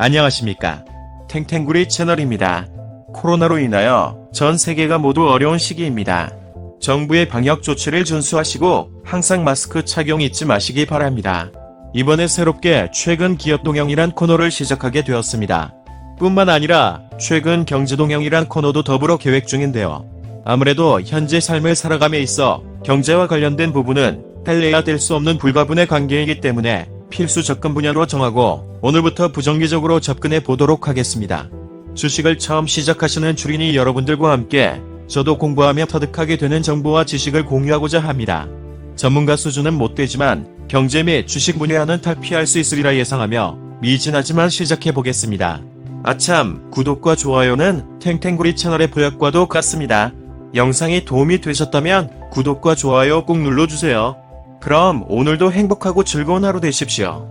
안녕하십니까. 탱탱구리 채널입니다. 코로나로 인하여 전 세계가 모두 어려운 시기입니다. 정부의 방역 조치를 준수하시고 항상 마스크 착용 잊지 마시기 바랍니다. 이번에 새롭게 최근 기업 동향이란 코너를 시작하게 되었습니다. 뿐만 아니라 최근 경제 동향이란 코너도 더불어 계획 중인데요. 아무래도 현재 삶을 살아감에 있어 경제와 관련된 부분은 뗄래야 뗄 수 없는 불가분의 관계이기 때문에 필수 접근 분야로 정하고 오늘부터 부정기적으로 접근해 보도록 하겠습니다. 주식을 처음 시작하시는 주린이 여러분들과 함께 저도 공부하며 터득하게 되는 정보와 지식을 공유하고자 합니다. 전문가 수준은 못 되지만 경제 및 주식 분야는 탈피할 수 있으리라 예상하며 미진하지만 시작해 보겠습니다. 아참, 구독과 좋아요는 탱탱구리 채널의 보약과도 같습니다. 영상이 도움이 되셨다면 구독과 좋아요 꼭 눌러주세요. 그럼 오늘도 행복하고 즐거운 하루 되십시오.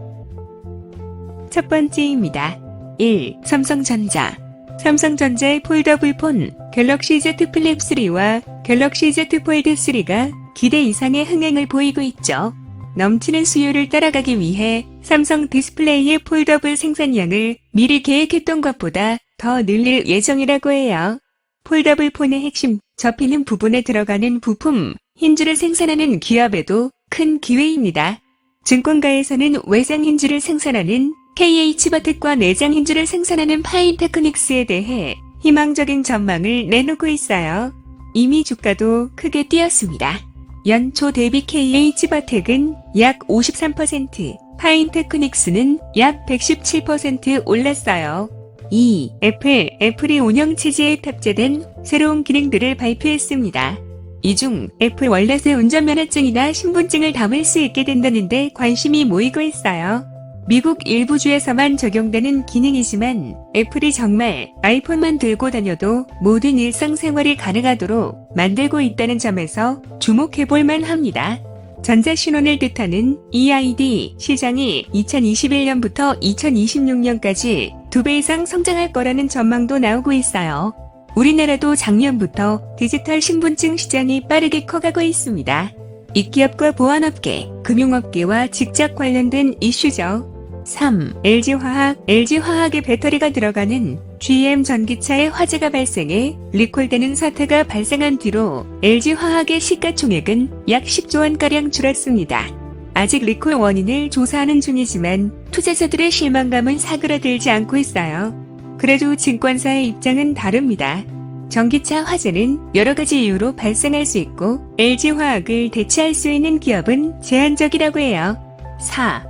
첫 번째입니다. 1. 삼성전자. 삼성전자의 폴더블 폰 갤럭시 Z 플립 3와 갤럭시 Z 폴드 3가 기대 이상의 흥행을 보이고 있죠. 넘치는 수요를 따라가기 위해 삼성 디스플레이의 폴더블 생산량을 미리 계획했던 것보다 더 늘릴 예정이라고 해요. 폴더블 폰의 핵심, 접히는 부분에 들어가는 부품, 힌지를 생산하는 기업에도 큰 기회입니다. 증권가에서는 외장 힌지를 생산하는 KH바텍과 내장 힌지를 생산하는 파인테크닉스에 대해 희망적인 전망을 내놓고 있어요. 이미 주가도 크게 뛰었습니다. 연초 대비 KH바텍은 약 53%, 파인테크닉스는 약 117% 올랐어요. 2. 애플이 운영체제에 탑재된 새로운 기능들을 발표했습니다. 이 중 애플 월렛에 운전면허증이나 신분증을 담을 수 있게 된다는데 관심이 모이고 있어요. 미국 일부 주에서만 적용되는 기능이지만 애플이 정말 아이폰만 들고 다녀도 모든 일상생활이 가능하도록 만들고 있다는 점에서 주목해볼만 합니다. 전자신원을 뜻하는 EID 시장이 2021년부터 2026년까지 2배 이상 성장할 거라는 전망도 나오고 있어요. 우리나라도 작년부터 디지털 신분증 시장이 빠르게 커가고 있습니다. 이 기업과 보안업계, 금융업계와 직접 관련된 이슈죠. 3. LG화학의 배터리가 들어가는 GM 전기차의 화재가 발생해 리콜되는 사태가 발생한 뒤로 LG화학의 시가총액은 약 10조 원가량 줄었습니다. 아직 리콜 원인을 조사하는 중이지만 투자자들의 실망감은 사그라들지 않고 있어요. 그래도 증권사의 입장은 다릅니다. 전기차 화재는 여러 가지 이유로 발생할 수 있고 LG화학을 대체할 수 있는 기업은 제한적이라고 해요. 4.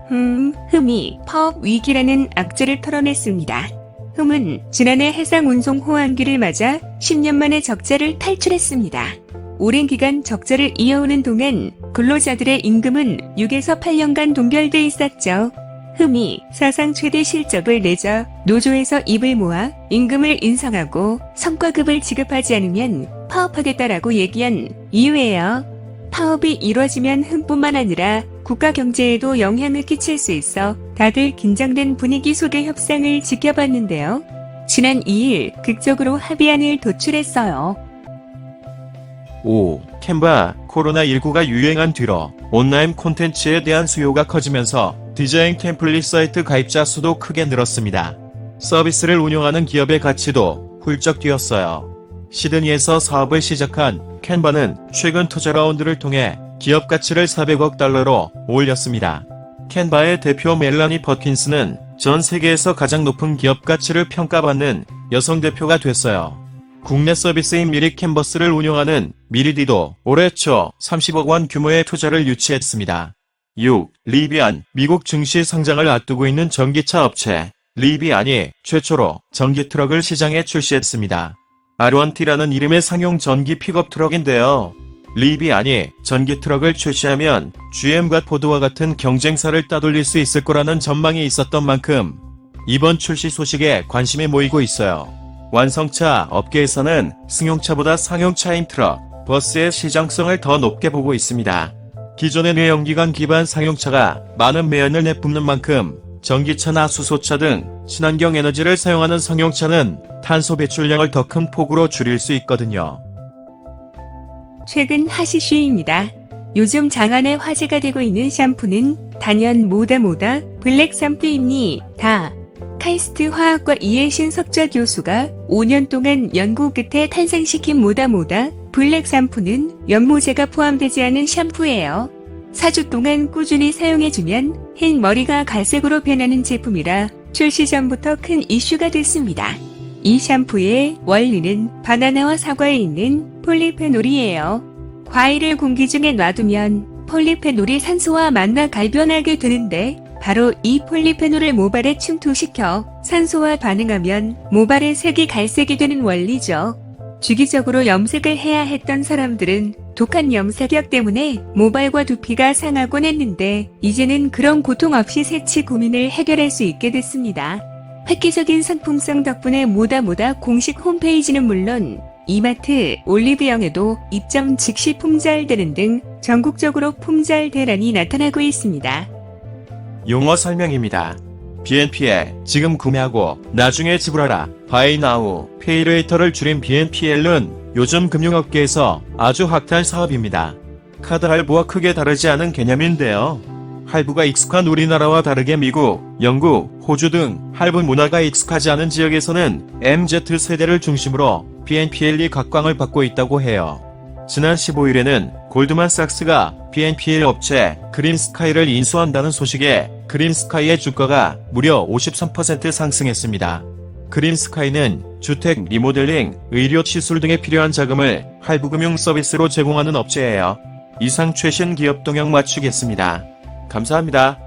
흠이 파업 위기라는 악재를 털어냈습니다. 흠은 지난해 해상 운송 호황기를 맞아 10년 만에 적자를 탈출했습니다. 오랜 기간 적자를 이어오는 동안 근로자들의 임금은 6에서 8년간 동결돼 있었죠. 흠이 사상 최대 실적을 내자 노조에서 입을 모아 임금을 인상하고 성과급을 지급하지 않으면 파업하겠다라고 얘기한 이유예요. 파업이 이뤄지면 흠뿐만 아니라 국가 경제에도 영향을 끼칠 수 있어 다들 긴장된 분위기 속의 협상을 지켜봤는데요. 지난 2일 극적으로 합의안을 도출했어요. 5. 캔바. 코로나19가 유행한 뒤로 온라인 콘텐츠에 대한 수요가 커지면서 디자인 템플릿 사이트 가입자 수도 크게 늘었습니다. 서비스를 운영하는 기업의 가치도 훌쩍 뛰었어요. 시드니에서 사업을 시작한 캔바는 최근 투자 라운드를 통해 기업 가치를 400억 달러로 올렸습니다. 캔바의 대표 멜라니 퍼킨스는 전 세계에서 가장 높은 기업 가치를 평가받는 여성 대표가 됐어요. 국내 서비스인 미리 캔버스를 운영하는 미리디도 올해 초 30억 원 규모의 투자를 유치했습니다. 6. 리비안. 미국 증시 상장을 앞두고 있는 전기차 업체 리비안이 최초로 전기 트럭을 시장에 출시했습니다. R1T라는 이름의 상용 전기 픽업 트럭인데요. 리비안이 전기 트럭을 출시하면 GM과 포드와 같은 경쟁사를 따돌릴 수 있을 거라는 전망이 있었던 만큼 이번 출시 소식에 관심이 모이고 있어요. 완성차 업계에서는 승용차보다 상용차인 트럭, 버스의 시장성을 더 높게 보고 있습니다. 기존의 내연기관 기반 상용차가 많은 매연을 내뿜는 만큼 전기차나 수소차 등 친환경 에너지를 사용하는 상용차는 탄소 배출량을 더 큰 폭으로 줄일 수 있거든요. 최근 핫 이슈입니다. 요즘 장안에 화제가 되고 있는 샴푸는 단연 모다 블랙 샴푸입니다. 카이스트 화학과 이해신 석좌 교수가 5년 동안 연구 끝에 탄생시킨 모다모다 블랙 샴푸는 연모제가 포함되지 않은 샴푸예요. 4주 동안 꾸준히 사용해주면 흰 머리가 갈색으로 변하는 제품이라 출시 전부터 큰 이슈가 됐습니다. 이 샴푸의 원리는 바나나와 사과에 있는 폴리페놀이에요. 과일을 공기 중에 놔두면 폴리페놀이 산소와 만나 갈변하게 되는데 바로 이 폴리페놀을 모발에 침투시켜 산소와 반응하면 모발의 색이 갈색이 되는 원리죠. 주기적으로 염색을 해야 했던 사람들은 독한 염색약 때문에 모발과 두피가 상하곤 했는데 이제는 그런 고통 없이 색치 고민을 해결할 수 있게 됐습니다. 획기적인 상품성 덕분에 모다모다 공식 홈페이지는 물론 이마트, 올리브영에도 입점 즉시 품절되는 등 전국적으로 품절 대란이 나타나고 있습니다. 용어 설명입니다. BNPL, 지금 구매하고 나중에 지불하라. Buy Now, Pay Later를 줄인 BNPL은 요즘 금융업계에서 아주 핫한 사업입니다. 카드 할부와 크게 다르지 않은 개념인데요. 할부가 익숙한 우리나라와 다르게 미국, 영국, 호주 등 할부 문화가 익숙하지 않은 지역에서는 MZ세대를 중심으로 BNPL이 각광을 받고 있다고 해요. 지난 15일에는 골드만삭스가 BNPL 업체 그린스카이를 인수한다는 소식에 그린스카이의 주가가 무려 53% 상승했습니다. 그린스카이는 주택 리모델링, 의료 시술 등에 필요한 자금을 할부금융 서비스로 제공하는 업체예요. 이상 최신 기업 동향 맞추겠습니다. 감사합니다.